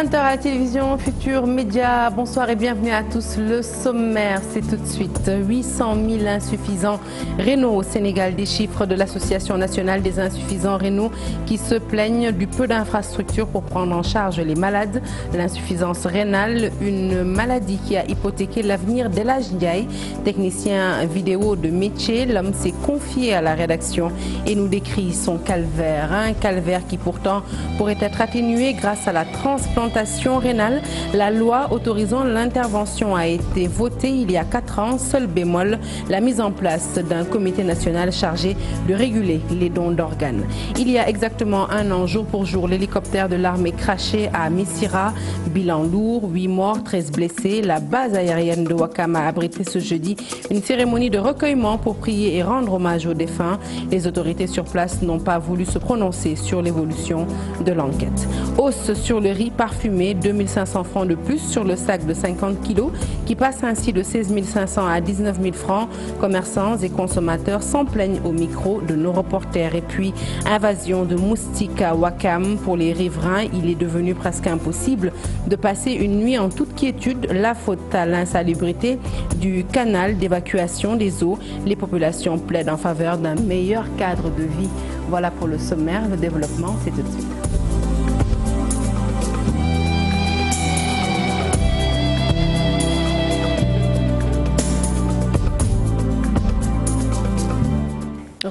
20h à la télévision Futur Média. Bonsoir et bienvenue à tous. Le sommaire, c'est tout de suite 800 000 insuffisants rénaux au Sénégal. Des chiffres de l'Association nationale des insuffisants rénaux qui se plaignent du peu d'infrastructures pour prendre en charge les malades. L'insuffisance rénale, une maladie qui a hypothéqué l'avenir d'El Hadj Ndiaye, technicien vidéo de métier. L'homme s'est confié à la rédaction et nous décrit son calvaire. Un calvaire qui pourtant pourrait être atténué grâce à la transplantation rénale. La loi autorisant l'intervention a été votée il y a 4 ans. Seul bémol, la mise en place d'un comité national chargé de réguler les dons d'organes. Il y a exactement 1 an, jour pour jour, l'hélicoptère de l'armée crashé à Missirah. Bilan lourd, 8 morts, 13 blessés. La base aérienne de Ouakam a abrité ce jeudi une cérémonie de recueillement pour prier et rendre hommage aux défunts. Les autorités sur place n'ont pas voulu se prononcer sur l'évolution de l'enquête. Hausse sur le riz parfumé, 2500 francs de plus sur le sac de 50 kg qui passe ainsi de 16 500 à 19 000 francs. Commerçants et consommateurs s'en plaignent au micro de nos reporters. Et puis, invasion de moustiques à Ouakam. Pour les riverains, il est devenu presque impossible de passer une nuit en toute quiétude. La faute à l'insalubrité du canal d'évacuation des eaux. Les populations plaident en faveur d'un meilleur cadre de vie. Voilà pour le sommaire. Le développement, c'est tout de suite.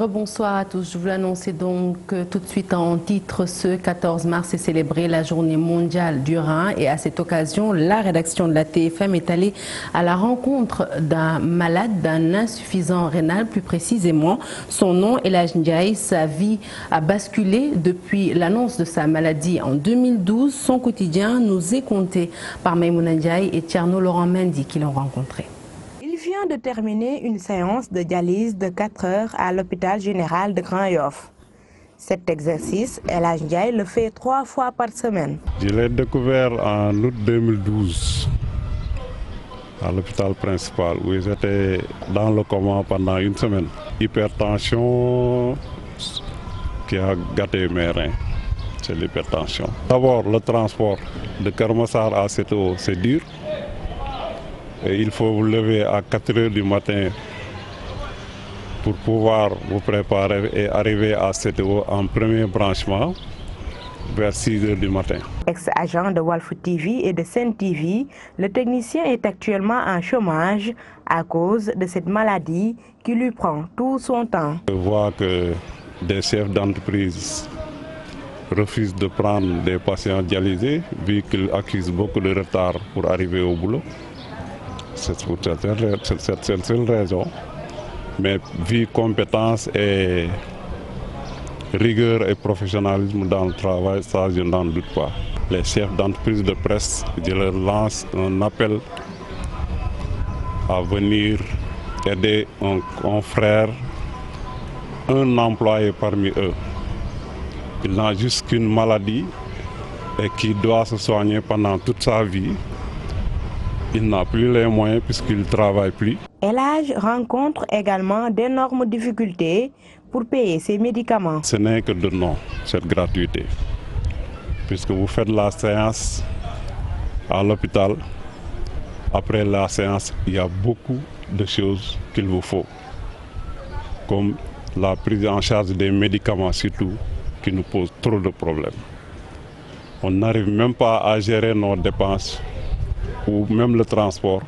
Bonsoir à tous. Je vous l'annonce donc tout de suite en titre. Ce 14 mars est célébrée la journée mondiale du rein et à cette occasion, la rédaction de la TFM est allée à la rencontre d'un malade, d'un insuffisant rénal plus précisément. Son nom est El Hadj Ndiaye. Sa vie a basculé depuis l'annonce de sa maladie en 2012. Son quotidien nous est conté par Maïmouna Ndiaye et Thierno Laurent Mendy qui l'ont rencontré. Il vient de terminer une séance de dialyse de 4 heures à l'hôpital général de Grand Yoff. Cet exercice, El Hadj Ndiaye le fait 3 fois par semaine. Je l'ai découvert en août 2012 à l'hôpital principal où j'étais dans le coma pendant 1 semaine. Hypertension qui a gâté mes reins, c'est l'hypertension. D'abord le transport de Keur Massar à CTO, c'est dur. Et il faut vous lever à 4 heures du matin pour pouvoir vous préparer et arriver à CTO en premier branchement vers 6 heures du matin. Ex-agent de Walf TV et de Sen TV, le technicien est actuellement en chômage à cause de cette maladie qui lui prend tout son temps. Je vois que des chefs d'entreprise refusent de prendre des patients dialysés vu qu'ils accusent beaucoup de retard pour arriver au boulot. C'est pour cette seule raison. Mais vu compétence et rigueur et professionnalisme dans le travail, ça je n'en doute pas. Les chefs d'entreprise de presse, je leur lance un appel à venir aider un confrère, un employé parmi eux. Il n'a juste qu'une maladie et qui doit se soigner pendant toute sa vie. Il n'a plus les moyens puisqu'il ne travaille plus. El Hadj rencontre également d'énormes difficultés pour payer ses médicaments. Ce n'est que de nom, cette gratuité. Puisque vous faites la séance à l'hôpital, après la séance, il y a beaucoup de choses qu'il vous faut. Comme la prise en charge des médicaments surtout, qui nous pose trop de problèmes. On n'arrive même pas à gérer nos dépenses ou même le transport,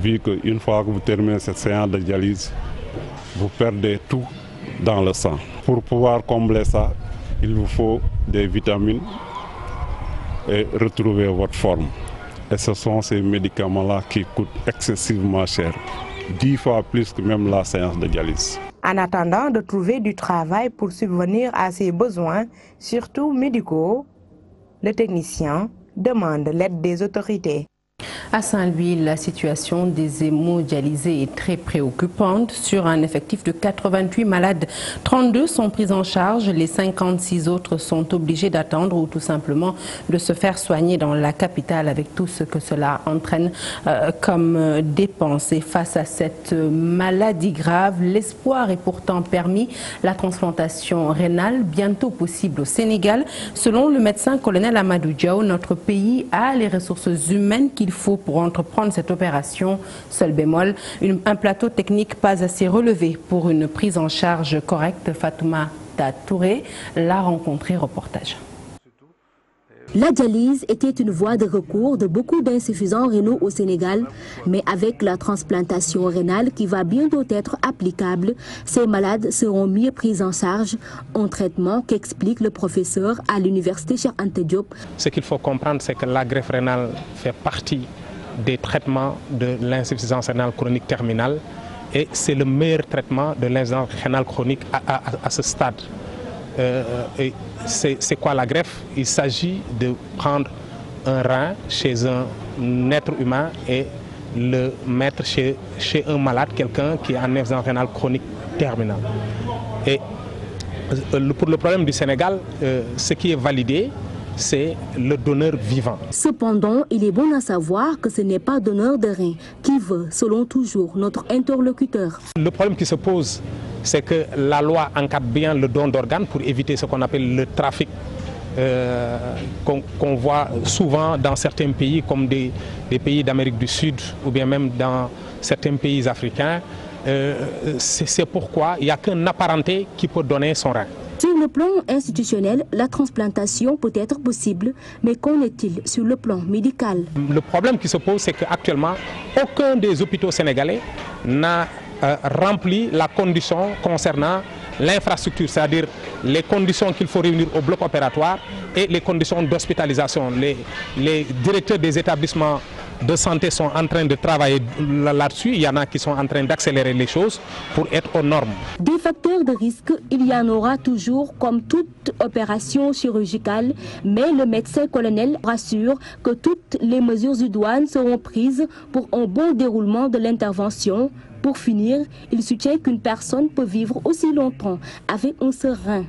vu qu'une fois que vous terminez cette séance de dialyse, vous perdez tout dans le sang. Pour pouvoir combler ça, il vous faut des vitamines et retrouver votre forme. Et ce sont ces médicaments-là qui coûtent excessivement cher, 10 fois plus que même la séance de dialyse. En attendant de trouver du travail pour subvenir à ses besoins, surtout médicaux, le technicien demande l'aide des autorités. À Saint-Louis, la situation des hémodialysés est très préoccupante. Sur un effectif de 88 malades, 32 sont pris en charge. Les 56 autres sont obligés d'attendre ou tout simplement de se faire soigner dans la capitale avec tout ce que cela entraîne comme dépenses. Et face à cette maladie grave, l'espoir est pourtant permis. La transplantation rénale, bientôt possible au Sénégal. Selon le médecin colonel Amadou Diaw, notre pays a les ressources humaines qu'il faut pour entreprendre cette opération. Seul bémol, un plateau technique pas assez relevé pour une prise en charge correcte. Fatoumata Touré l'a rencontré, reportage. La dialyse était une voie de recours de beaucoup d'insuffisants rénaux au Sénégal, mais avec la transplantation rénale qui va bientôt être applicable, ces malades seront mieux pris en charge, un traitement qu'explique le professeur à l'université Cheikh Anta Diop. Ce qu'il faut comprendre, c'est que la greffe rénale fait partie des traitements de l'insuffisance rénale chronique terminale et c'est le meilleur traitement de l'insuffisance rénale chronique à ce stade. C'est quoi la greffe? Il s'agit de prendre un rein chez un être humain et le mettre chez un malade, quelqu'un qui a une insuffisance rénale chronique terminale. Et pour le problème du Sénégal, ce qui est validé, c'est le donneur vivant. Cependant, il est bon à savoir que ce n'est pas donneur de rein qui veut, selon toujours notre interlocuteur. Le problème qui se pose, c'est que la loi encadre bien le don d'organes pour éviter ce qu'on appelle le trafic qu'on voit souvent dans certains pays comme des pays d'Amérique du Sud ou bien même dans certains pays africains. C'est pourquoi il n'y a qu'un apparenté qui peut donner son rein. Sur le plan institutionnel, la transplantation peut être possible, mais qu'en est-il sur le plan médical? Le problème qui se pose, c'est qu'actuellement, aucun des hôpitaux sénégalais n'a rempli la condition concernant l'infrastructure, c'est-à-dire les conditions qu'il faut réunir au bloc opératoire et les conditions d'hospitalisation. Les directeurs des établissements de santé sont en train de travailler là-dessus. Il y en a qui sont en train d'accélérer les choses pour être aux normes. Des facteurs de risque, il y en aura toujours comme toute opération chirurgicale, mais le médecin colonel rassure que toutes les mesures idoines seront prises pour un bon déroulement de l'intervention. Pour finir, il soutient qu'une personne peut vivre aussi longtemps avec un seul rein.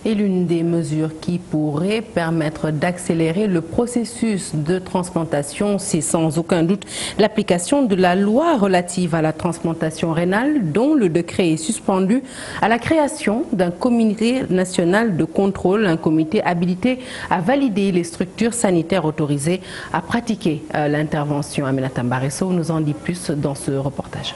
Et l'une des mesures qui pourrait permettre d'accélérer le processus de transplantation, c'est sans aucun doute l'application de la loi relative à la transplantation rénale, dont le décret est suspendu à la création d'un comité national de contrôle, un comité habilité à valider les structures sanitaires autorisées à pratiquer l'intervention. Aminata Mbaresso nous en dit plus dans ce reportage.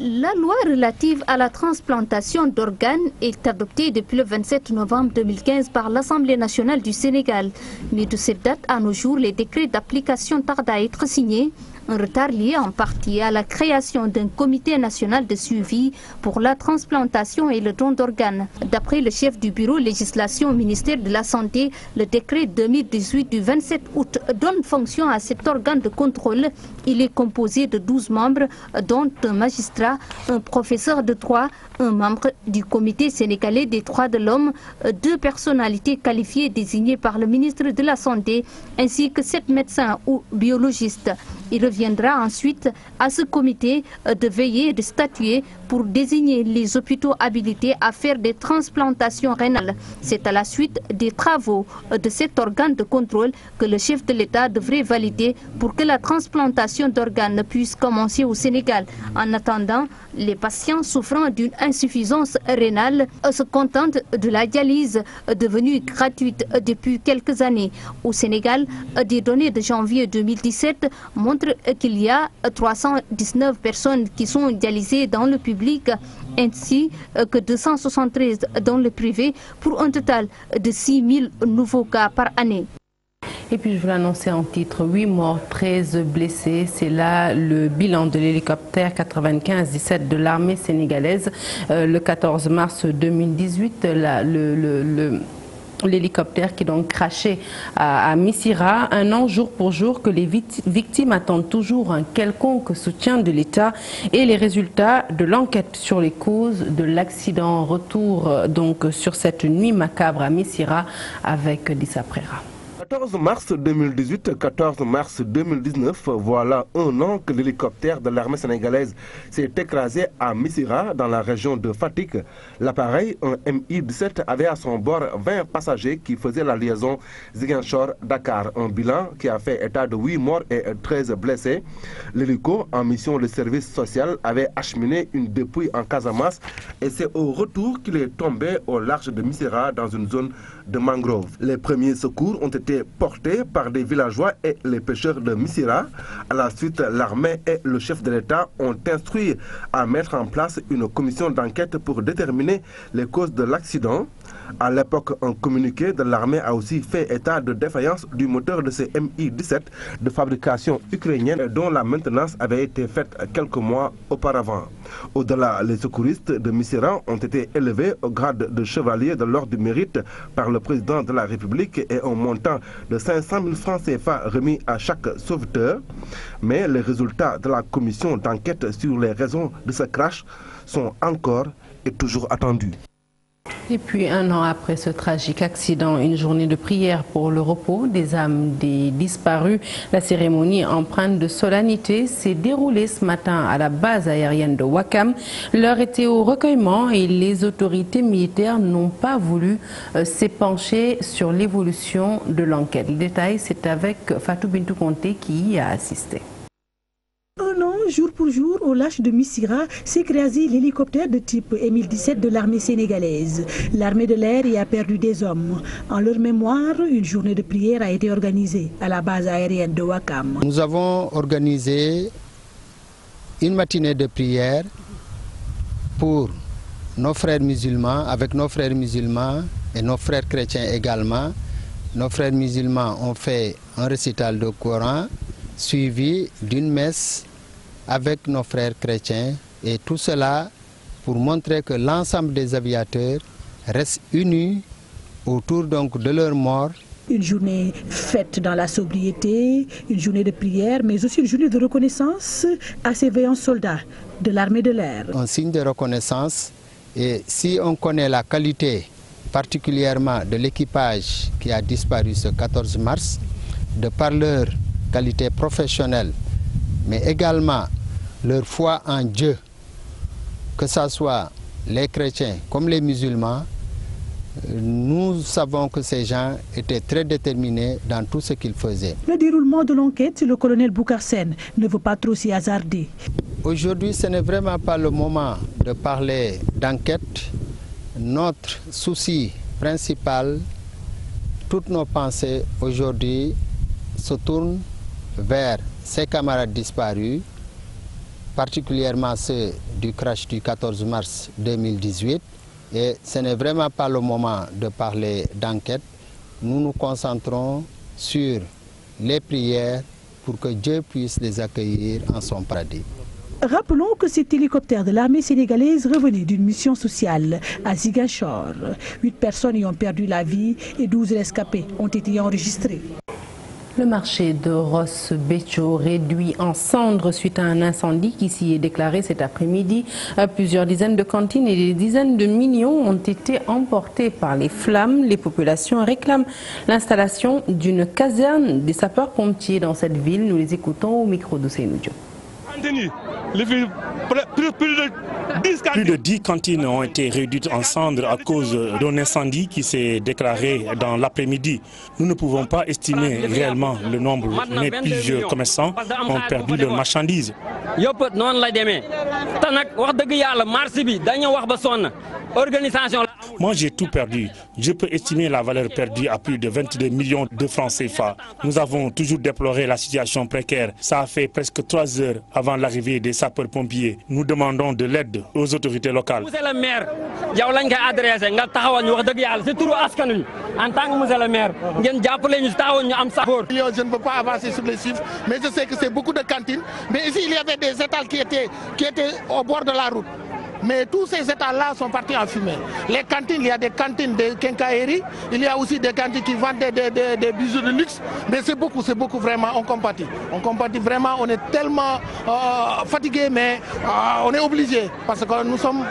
La loi relative à la transplantation d'organes est adoptée depuis le 27 novembre 2015 par l'Assemblée nationale du Sénégal. Mais de cette date à nos jours, les décrets d'application tardent à être signés. Un retard lié en partie à la création d'un comité national de suivi pour la transplantation et le don d'organes. D'après le chef du bureau législation au ministère de la Santé, le décret 2018 du 27 août donne fonction à cet organe de contrôle. Il est composé de 12 membres, dont un magistrat, un professeur de droit, un membre du comité sénégalais des droits de l'homme, 2 personnalités qualifiées désignées par le ministre de la Santé, ainsi que 7 médecins ou biologistes. Il reviendra ensuite à ce comité de veiller et de statuer pour désigner les hôpitaux habilités à faire des transplantations rénales. C'est à la suite des travaux de cet organe de contrôle que le chef de l'État devrait valider pour que la transplantation d'organes puisse commencer au Sénégal. En attendant, les patients souffrant d'une insuffisance rénale se contentent de la dialyse devenue gratuite depuis quelques années. Au Sénégal, des données de janvier 2017 montrent qu'il y a 319 personnes qui sont dialysées dans le public ainsi que 273 dans le privé pour un total de 6000 nouveaux cas par année. Et puis je vous l'annoncer en titre, 8 morts, 13 blessés. C'est là le bilan de l'hélicoptère 95-17 de l'armée sénégalaise. Le 14 mars 2018, l'hélicoptère qui donc crashé à Missira. Un an jour pour jour que les victimes attendent toujours un quelconque soutien de l'État et les résultats de l'enquête sur les causes de l'accident. Retour donc sur cette nuit macabre à Missira avec Dissa Prera. 14 mars 2018, 14 mars 2019, voilà un an que l'hélicoptère de l'armée sénégalaise s'est écrasé à Missirah, dans la région de Fatick. L'appareil, un Mi-17, avait à son bord 20 passagers qui faisaient la liaison Ziguinchor-Dakar. Un bilan qui a fait état de 8 morts et 13 blessés. L'hélico, en mission de service social, avait acheminé une dépouille en Casamance et c'est au retour qu'il est tombé au large de Missirah, dans une zone de mangrove. Les premiers secours ont été portés par des villageois et les pêcheurs de Missirah. À la suite, l'armée et le chef de l'État ont instruit à mettre en place une commission d'enquête pour déterminer les causes de l'accident. À l'époque, un communiqué de l'armée a aussi fait état de défaillance du moteur de ces Mi-17 de fabrication ukrainienne dont la maintenance avait été faite quelques mois auparavant. Au-delà, les secouristes de Missirah ont été élevés au grade de chevalier de l'ordre du mérite par le président de la République et un montant de 500 000 francs CFA remis à chaque sauveteur. Mais les résultats de la commission d'enquête sur les raisons de ce crash sont encore et toujours attendus. Et puis un an après ce tragique accident, une journée de prière pour le repos des âmes des disparus. La cérémonie empreinte de solennité s'est déroulée ce matin à la base aérienne de Ouakam. L'heure était au recueillement et les autorités militaires n'ont pas voulu s'épancher sur l'évolution de l'enquête. Le détail, c'est avec Fatou Bintou Conté qui y a assisté. Un an, jour pour jour, au large de Missirah, s'est écrasé l'hélicoptère de type Mi-17 de l'armée sénégalaise. L'armée de l'air y a perdu des hommes. En leur mémoire, une journée de prière a été organisée à la base aérienne de Ouakam. Nous avons organisé une matinée de prière pour nos frères musulmans, avec nos frères musulmans et nos frères chrétiens également. Nos frères musulmans ont fait un récital de Coran suivi d'une messe avec nos frères chrétiens, et tout cela pour montrer que l'ensemble des aviateurs restent unis autour donc de leur mort. Une journée faite dans la sobriété, une journée de prière, mais aussi une journée de reconnaissance à ces vaillants soldats de l'armée de l'air. Un signe de reconnaissance, et si on connaît la qualité particulièrement de l'équipage qui a disparu ce 14 mars, de par leur qualité professionnelle, mais également leur foi en Dieu, que ce soit les chrétiens comme les musulmans, nous savons que ces gens étaient très déterminés dans tout ce qu'ils faisaient. Le déroulement de l'enquête, le colonel Boucar Sène ne veut pas trop s'y hasarder. Aujourd'hui, ce n'est vraiment pas le moment de parler d'enquête. Notre souci principal, toutes nos pensées aujourd'hui se tournent vers ces camarades disparus, particulièrement ceux du crash du 14 mars 2018. Et ce n'est vraiment pas le moment de parler d'enquête. Nous nous concentrons sur les prières pour que Dieu puisse les accueillir en son paradis. Rappelons que cet hélicoptère de l'armée sénégalaise revenait d'une mission sociale à Ziguinchor. 8 personnes y ont perdu la vie et 12 rescapés ont été enregistrés. Le marché de Ross Béthio réduit en cendres suite à un incendie qui s'y est déclaré cet après-midi. Plusieurs dizaines de cantines et des dizaines de millions ont été emportés par les flammes. Les populations réclament l'installation d'une caserne des sapeurs-pompiers dans cette ville. Nous les écoutons au micro de Seynou Diop. Plus de 10 cantines ont été réduites en cendres à cause d'un incendie qui s'est déclaré dans l'après-midi. Nous ne pouvons pas estimer réellement le nombre, mais plusieurs commerçants ont perdu leurs marchandises. Moi, j'ai tout perdu. Je peux estimer la valeur perdue à plus de 22 millions de francs CFA. Nous avons toujours déploré la situation précaire. Ça a fait presque 3 heures avant l'arrivée des sapeurs-pompiers. Nous demandons de l'aide aux autorités locales. Monsieur le maire, en tant que monsieur le maire, je ne peux pas avancer sur les chiffres, mais je sais que c'est beaucoup de cantines. Mais ici, il y avait des étals qui étaient au bord de la route. Mais tous ces états-là sont partis en fumée. Les cantines, il y a des cantines de quincaillerie, il y a aussi des cantines qui vendent des bijoux de luxe. Mais c'est beaucoup vraiment, on compatit. On compatit vraiment, on est tellement fatigué, mais on est obligé parce que nous sommes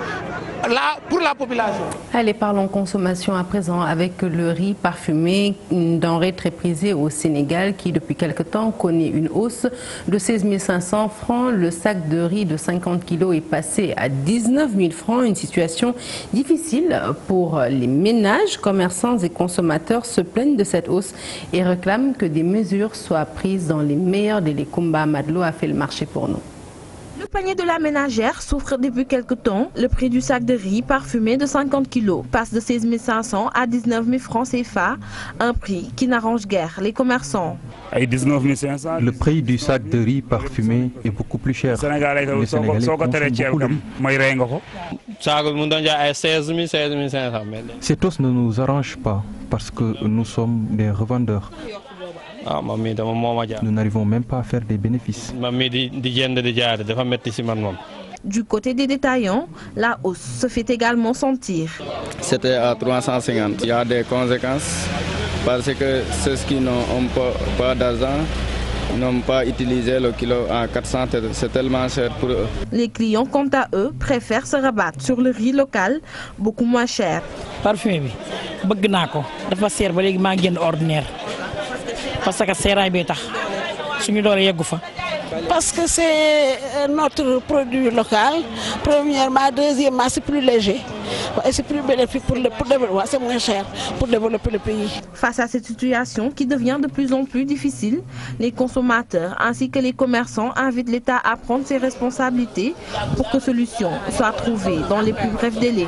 là pour la population. Allez, parlons consommation à présent avec le riz parfumé, une denrée très prisée au Sénégal qui depuis quelque temps connaît une hausse de 16 500 francs. Le sac de riz de 50 kg est passé à 19 000 francs, une situation difficile pour les ménages. Commerçants et consommateurs se plaignent de cette hausse et réclament que des mesures soient prises dans les meilleurs délais. Kumba Madlo a fait le marché pour nous. Le panier de la ménagère souffre depuis quelque temps. Le prix du sac de riz parfumé de 50 kg passe de 16 500 à 19 000 francs CFA, un prix qui n'arrange guère les commerçants. Le prix du sac de riz parfumé est beaucoup plus cher. Les Sénégalais consomment beaucoup de riz. Cette hausse ne nous arrange pas parce que nous sommes des revendeurs. Nous n'arrivons même pas à faire des bénéfices. Du côté des détaillants, la hausse se fait également sentir. C'était à 350. Il y a des conséquences parce que ceux qui n'ont pas d'argent n'ont pas utilisé le kilo à 400, c'est tellement cher pour eux. Les clients, quant à eux, préfèrent se rabattre sur le riz local, beaucoup moins cher. Parfumé, bëgg naa ko dafa seer ba léegi maa ngi génn ordinaire parce que seeraay bee tax suñu doole yeggu fa. Parce que c'est notre produit local, premièrement, deuxièmement c'est plus léger et c'est plus bénéfique pour développer, c'est moins cher pour développer le pays. Face à cette situation qui devient de plus en plus difficile, les consommateurs ainsi que les commerçants invitent l'État à prendre ses responsabilités pour que solution soit trouvée dans les plus brefs délais.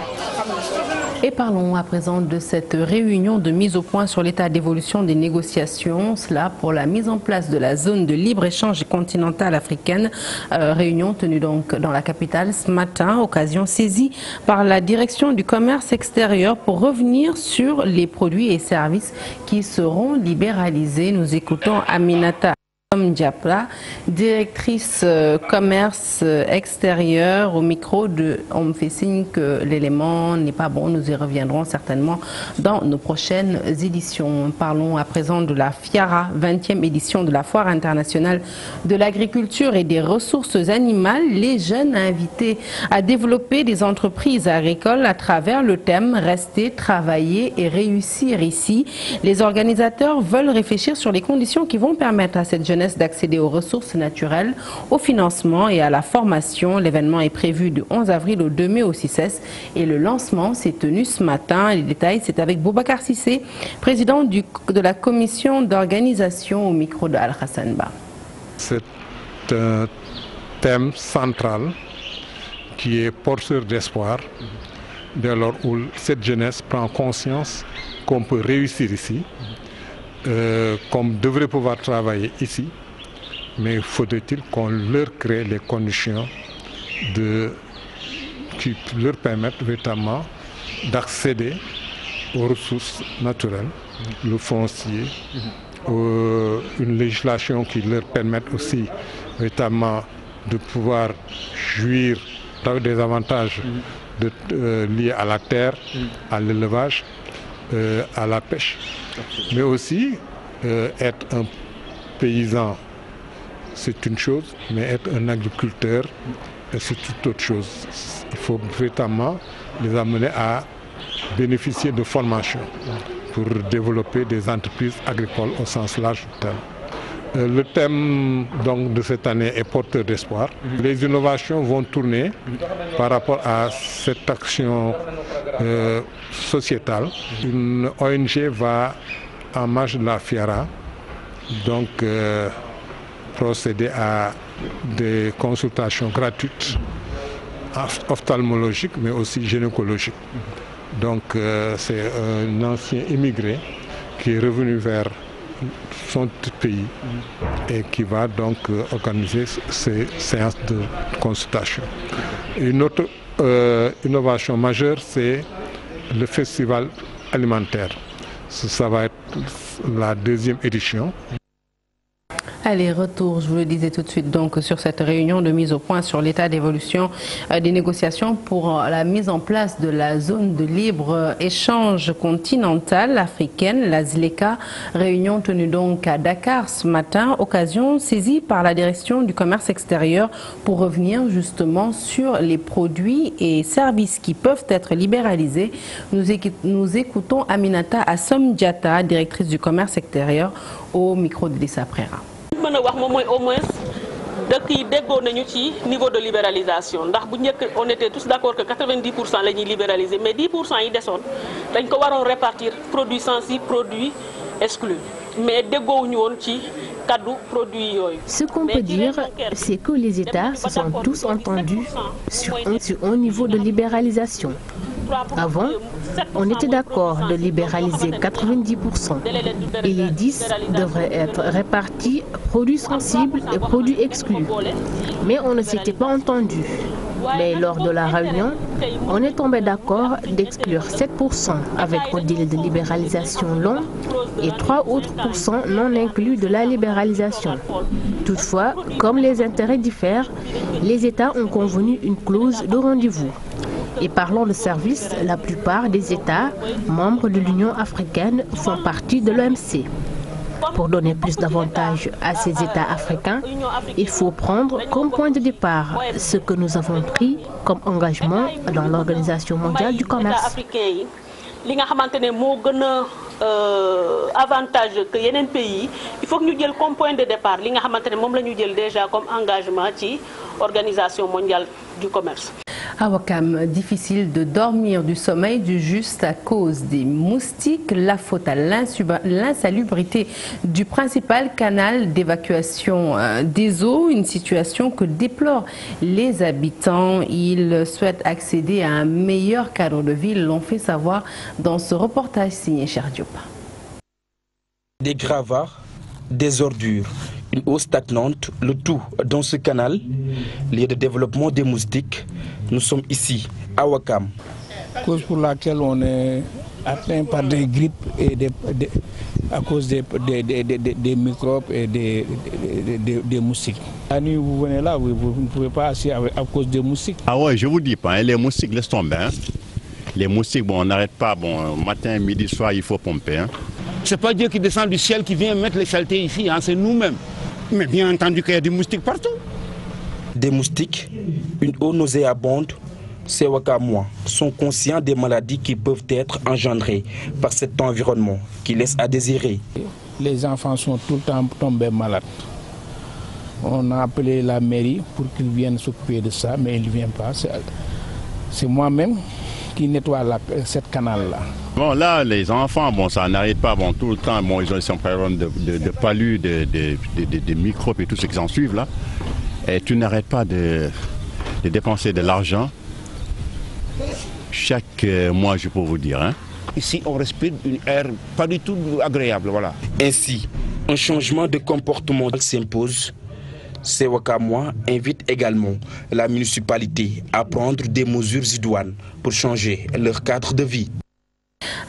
Et parlons à présent de cette réunion de mise au point sur l'état d'évolution des négociations, cela pour la mise en place de la zone de libre-échange continentale africaine. Réunion tenue donc dans la capitale ce matin, occasion saisie par la direction du commerce extérieur pour revenir sur les produits et services qui seront libéralisés. Nous écoutons Aminata Diapla, directrice commerce extérieur au micro de On me fait signe que l'élément n'est pas bon. Nous y reviendrons certainement dans nos prochaines éditions. Parlons à présent de la FIARA, 20e édition de la Foire internationale de l'agriculture et des ressources animales. Les jeunes invités à développer des entreprises agricoles à travers le thème « Rester, travailler et réussir ici ». Les organisateurs veulent réfléchir sur les conditions qui vont permettre à cette jeunesse d'accéder aux ressources naturelles, au financement et à la formation. L'événement est prévu du 11 avril au 2 mai au CICES et le lancement s'est tenu ce matin. Les détails, c'est avec Boubacar Sissé, président de la commission d'organisation au micro de Al-Hassan Ba. C'est un thème central qui est porteur d'espoir dès lors où cette jeunesse prend conscience qu'on peut réussir ici, qu'on devrait pouvoir travailler ici, mais faudrait-il qu'on leur crée les conditions qui leur permettent véritablement d'accéder aux ressources naturelles, le foncier, une législation qui leur permette aussi véritablement de pouvoir jouir des avantages liés à la terre, à l'élevage, à la pêche, mais aussi être un paysan, c'est une chose, mais être un agriculteur, c'est tout autre chose. Il faut véritablement les amener à bénéficier de formation pour développer des entreprises agricoles au sens large du terme. Le thème donc, de cette année est porteur d'espoir. Les innovations vont tourner par rapport à cette action sociétale. Une ONG va, en marge de la FIARA, donc procéder à des consultations gratuites, ophtalmologiques, mais aussi gynécologiques. Donc c'est un ancien immigré qui est revenu vers son pays et qui va donc organiser ces séances de consultation. Une autre innovation majeure, c'est le festival alimentaire. Ça va être la 2e édition. Allez, retour, je vous le disais tout de suite, donc sur cette réunion de mise au point sur l'état d'évolution des négociations pour la mise en place de la zone de libre-échange continentale africaine, la ZLECA, réunion tenue donc à Dakar ce matin, occasion saisie par la direction du commerce extérieur pour revenir justement sur les produits et services qui peuvent être libéralisés. Nous écoutons Aminata Assom-Diatta, directrice du commerce extérieur, au micro de Lissa Prera. mën a wax moom mooy au moins dëkk yi déggoo nañu ci niveau de libéralisation ndax bu njëkk on était tous d'accord que 90% la ñuy libéraliser mais 10% yi desoon dañ ko waroon répartir produits sensibles produits exclus mais déggoowuñu woon ci kaddu produits yooyu. Ce qu'on peut dire, c'est que les États se sont tous entendus sur un niveau de libéralisation. Avant, on était d'accord de libéraliser 90% et les 10 devraient être répartis produits sensibles et produits exclus. Mais on ne s'était pas entendu. Mais lors de la réunion, on est tombé d'accord d'exclure 7% avec un délai de libéralisation long et 3 autres % non inclus de la libéralisation. Toutefois, comme les intérêts diffèrent, les États ont convenu une clause de rendez-vous. Et parlant de services, la plupart des États membres de l'Union africaine font partie de l'OMC. Pour donner plus d'avantages à ces États africains, il faut prendre comme point de départ ce que nous avons pris comme engagement dans l'Organisation mondiale du commerce. Li nga xamantene mo gëna avantage que yeneen pays il faut que ñu jël comme point de départ li nga xamantene mom lañu jël déjà comme engagement ci Organisation mondiale du commerce. À Ouakam, difficile de dormir du sommeil du juste à cause des moustiques. La faute à l'insalubrité du principal canal d'évacuation des eaux, une situation que déplorent les habitants. Ils souhaitent accéder à un meilleur cadre de vie, l'ont fait savoir dans ce reportage signé Cheikh Diop. Des gravats, des ordures, une eau stagnante, le tout dans ce canal, lieu de développement des moustiques. Nous sommes ici, à Ouakam. Cause pour laquelle on est atteint par des grippes et à cause des microbes et des moustiques. La nuit, vous venez là, vous ne pouvez pas assis à cause des moustiques. Ah ouais, je vous dis pas, hein, les moustiques, laisse tomber. Hein. Les moustiques, bon, on n'arrête pas, bon, matin, midi, soir, il faut pomper. Hein. C'est pas Dieu qui descend du ciel qui vient mettre les saletés ici, hein, c'est nous-mêmes. Mais bien entendu qu'il y a des moustiques partout. Des moustiques, une eau nauséabonde, ces Ouakamois sont conscients des maladies qui peuvent être engendrées par cet environnement qui laisse à désirer. Les enfants sont tout le temps tombés malades. On a appelé la mairie pour qu'ils viennent s'occuper de ça, mais ils ne viennent pas. C'est moi-même qui nettoie cette canal-là. Bon, là, les enfants, bon, ça n'arrête pas, bon, tout le temps, bon, ils ont un problème de palud, de microbes et tout ce qui s'en suivent, là. Et tu n'arrêtes pas de dépenser de l'argent chaque mois, je peux vous dire. Hein. Ici, on respire une air pas du tout agréable, voilà. Ainsi, un changement de comportement s'impose. Ces Ouakamois invitent également la municipalité à prendre des mesures idoines pour changer leur cadre de vie.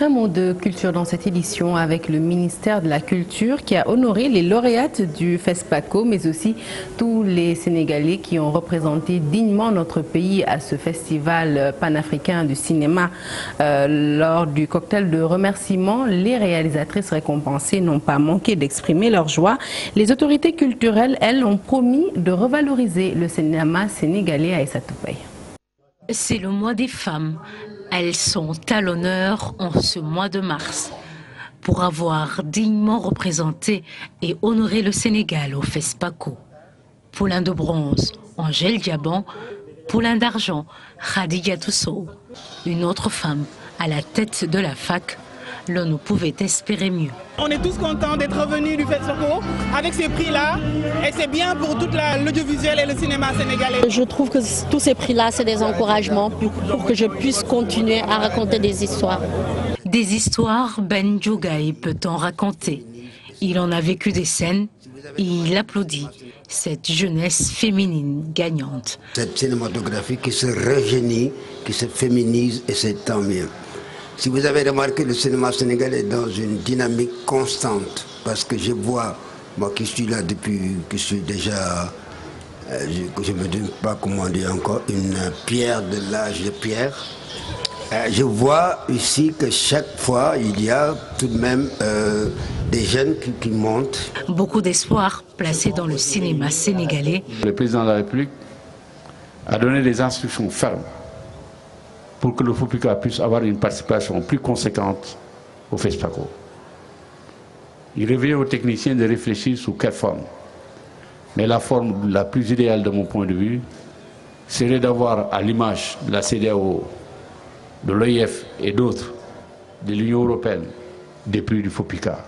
Un mot de culture dans cette édition avec le ministère de la Culture qui a honoré les lauréates du FESPACO, mais aussi tous les Sénégalais qui ont représenté dignement notre pays à ce festival panafricain du cinéma. Lors du cocktail de remerciements, les réalisatrices récompensées n'ont pas manqué d'exprimer leur joie. Les autorités culturelles, elles, ont promis de revaloriser le cinéma sénégalais à Essa Toupay. C'est le mois des femmes. Elles sont à l'honneur en ce mois de mars pour avoir dignement représenté et honoré le Sénégal au FESPACO. Poulain de bronze, Angèle Diaban, poulain d'argent, Khadija Tousso. Une autre femme à la tête de la fac, l'on ne pouvait espérer mieux. On est tous contents d'être revenus du FESPACO avec ces prix-là et c'est bien pour tout l'audiovisuel et le cinéma sénégalais. Je trouve que tous ces prix-là, c'est des encouragements pour que je puisse continuer à raconter des histoires. Des histoires, Ben Djougay peut en raconter. Il en a vécu des scènes et il applaudit cette jeunesse féminine gagnante. Cette cinématographie qui se rajeunit, qui se féminise et c'est tant mieux. Si vous avez remarqué, le cinéma sénégalais est dans une dynamique constante parce que je vois moi qui suis là depuis que je suis déjà, je ne me dis pas comment dire encore, une pierre de l'âge de pierre. Je vois ici que chaque fois, il y a tout de même des jeunes qui montent. Beaucoup d'espoir placés dans le cinéma sénégalais. Le président de la République a donné des instructions fermes pour que le FOPICA puisse avoir une participation plus conséquente au FESPACO. Il revient aux techniciens de réfléchir sous quelle forme. Mais la forme la plus idéale de mon point de vue serait d'avoir à l'image de la CEDEAO, de l'OIF et d'autres, de l'Union européenne, des prix du FOPICA.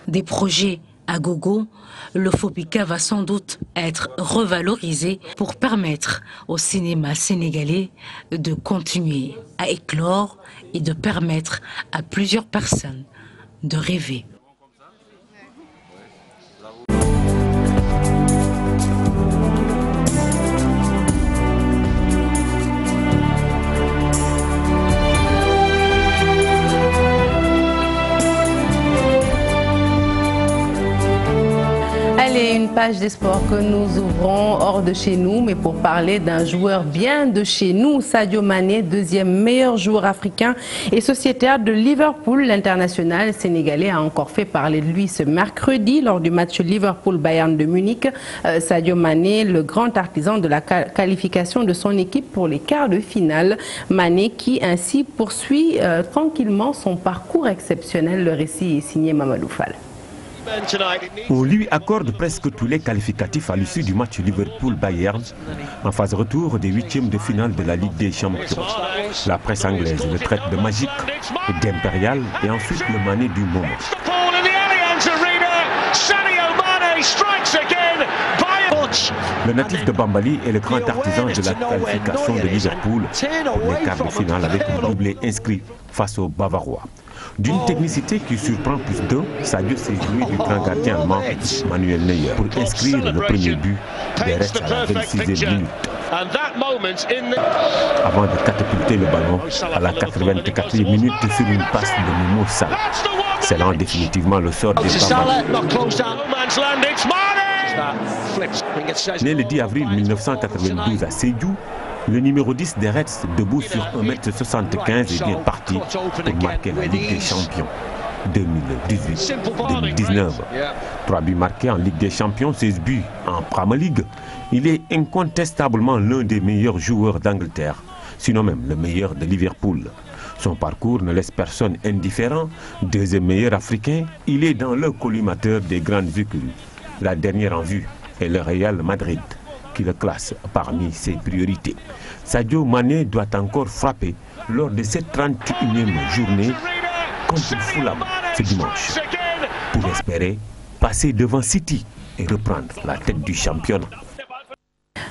Des projets à gogo, le FOPICA va sans doute être revalorisé pour permettre au cinéma sénégalais de continuer à éclore et de permettre à plusieurs personnes de rêver. Allez, une page des sports que nous ouvrons hors de chez nous, mais pour parler d'un joueur bien de chez nous, Sadio Mané, deuxième meilleur joueur africain et sociétaire de Liverpool. L'international sénégalais a encore fait parler de lui ce mercredi lors du match Liverpool-Bayern de Munich. Sadio Mané, le grand artisan de la qualification de son équipe pour les quarts de finale. Mané qui ainsi poursuit tranquillement son parcours exceptionnel. Le récit est signé Mamadou Fall. On lui accorde presque tous les qualificatifs à l'issue du match Liverpool-Bayern en phase retour des huitièmes de finale de la Ligue des Champions. La presse anglaise le traite de magique, d'impérial et ensuite le Mané du moment. Le natif de Bambali est le grand artisan de la qualification de Liverpool pour les quarts de finale avec un doublé inscrit face aux Bavarois. D'une technicité qui surprend plus d'un, Sadio s'est joué du grand gardien allemand Manuel Neuer pour inscrire le premier but des restes à la 26e minute. Avant de catapulter le ballon à la 84e minute sur une passe de Momo Salah, scellant définitivement le sort des Bavarois. Né le 10 avril 1992 à Sédhiou, le numéro 10 des Reds, debout sur 1,75 m, est bien parti pour marquer la Ligue des Champions 2018-2019. 3 buts marqués en Ligue des Champions, 16 buts en Premier League. Il est incontestablement l'un des meilleurs joueurs d'Angleterre, sinon même le meilleur de Liverpool. Son parcours ne laisse personne indifférent. Deuxième meilleur africain, il est dans le collimateur des grandes écuries. La dernière en vue est le Real Madrid, qui le classe parmi ses priorités. Sadio Mané doit encore frapper lors de cette 31e journée contre Fulham ce dimanche pour espérer passer devant City et reprendre la tête du championnat.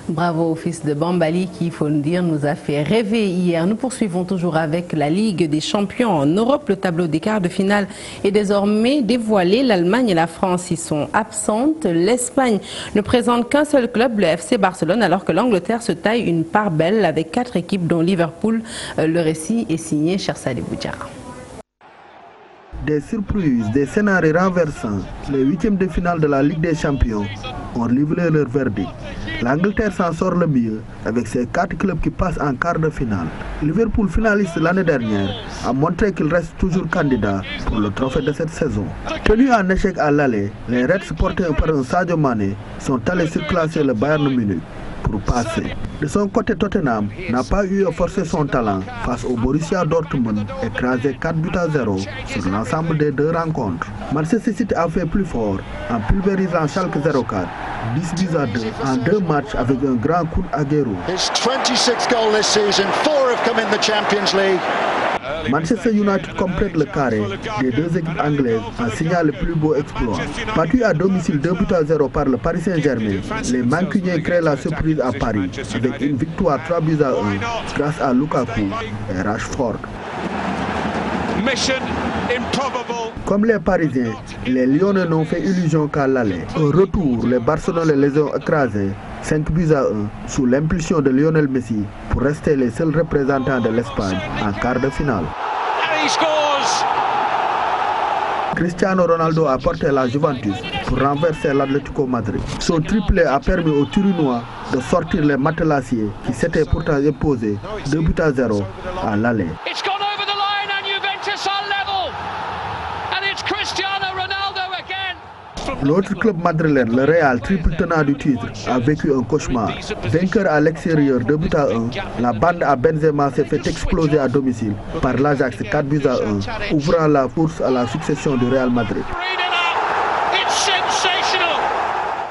Bravo au fils de Bambali qui, il faut le dire, nous a fait rêver hier. Nous poursuivons toujours avec la Ligue des Champions en Europe. Le tableau des quarts de finale est désormais dévoilé. L'Allemagne et la France y sont absentes. L'Espagne ne présente qu'un seul club, le FC Barcelone, alors que l'Angleterre se taille une part belle avec 4 équipes dont Liverpool. Le récit est signé Chersale Boudjara. Des surprises, des scénarios renversants, les huitièmes de finale de la Ligue des Champions ont livré leur verdict. L'Angleterre s'en sort le mieux avec ses 4 clubs qui passent en quart de finale. Liverpool, finaliste l'année dernière, a montré qu'il reste toujours candidat pour le trophée de cette saison. Tenus en échec à l'aller, les Reds portés par un Sadio Mané sont allés surclasser le Bayern de Munich pour passer. De son côté, Tottenham n'a pas eu à forcer son talent face au Borussia Dortmund, écrasé 4-0 sur l'ensemble des 2 rencontres. Manchester City a fait plus fort en pulvérisant Schalke 04, 10-2 en 2 matchs avec un grand coup d'Aguero. Manchester United complète le carré des 2 équipes anglaises en signant le plus beau exploit. Battu à domicile 2-0 par le Paris Saint-Germain, les Mancuniens créent la surprise à Paris avec une victoire 3-1 grâce à Lukaku et Rashford. Comme les Parisiens, les Lyonnais n'ont fait illusion qu'à l'aller. Au retour, les Barcelonais les ont écrasés 5-1 sous l'impulsion de Lionel Messi pour rester les seuls représentants de l'Espagne en quart de finale. Cristiano Ronaldo a porté la Juventus pour renverser l'Atlético Madrid. Son triplé a permis aux Turinois de sortir les matelassiers qui s'étaient pourtant imposés 2-0 à l'aller. L'autre club madrilène, le Real, triple tenant du titre, a vécu un cauchemar. Vainqueur à l'extérieur 2-1, la bande à Benzema s'est fait exploser à domicile par l'Ajax 4-1, ouvrant la course à la succession du Real Madrid.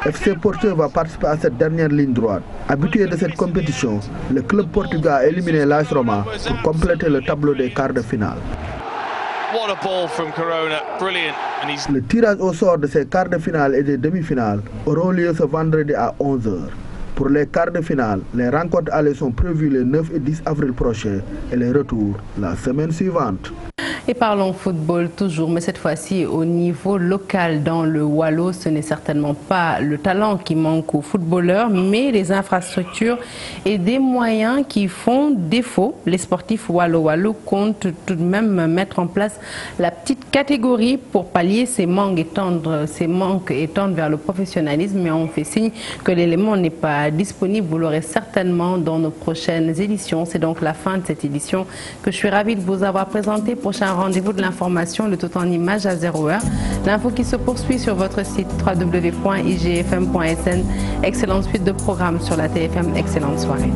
FC Porto va participer à cette dernière ligne droite. Habitué de cette compétition, le club portugais a éliminé l'AS Roma pour compléter le tableau des quarts de finale. Le tirage au sort de ces quarts de finale et des demi-finales auront lieu ce vendredi à 11h. Pour les quarts de finale, les rencontres allées sont prévues les 9 et 10 avril prochains et les retours la semaine suivante. Et parlons football toujours, mais cette fois-ci au niveau local dans le Waalo. Ce n'est certainement pas le talent qui manque aux footballeurs, mais les infrastructures et des moyens qui font défaut. Les sportifs Waalo comptent tout de même mettre en place la petite catégorie pour pallier ces manques et tendre vers le professionnalisme. Mais on fait signe que l'élément n'est pas disponible. Vous l'aurez certainement dans nos prochaines éditions. C'est donc la fin de cette édition que je suis ravie de vous avoir présentée. Prochain rendez-vous de l'information, le tout en images à 0h. L'info qui se poursuit sur votre site www.igfm.sn. Excellente suite de programmes sur la TFM. Excellente soirée.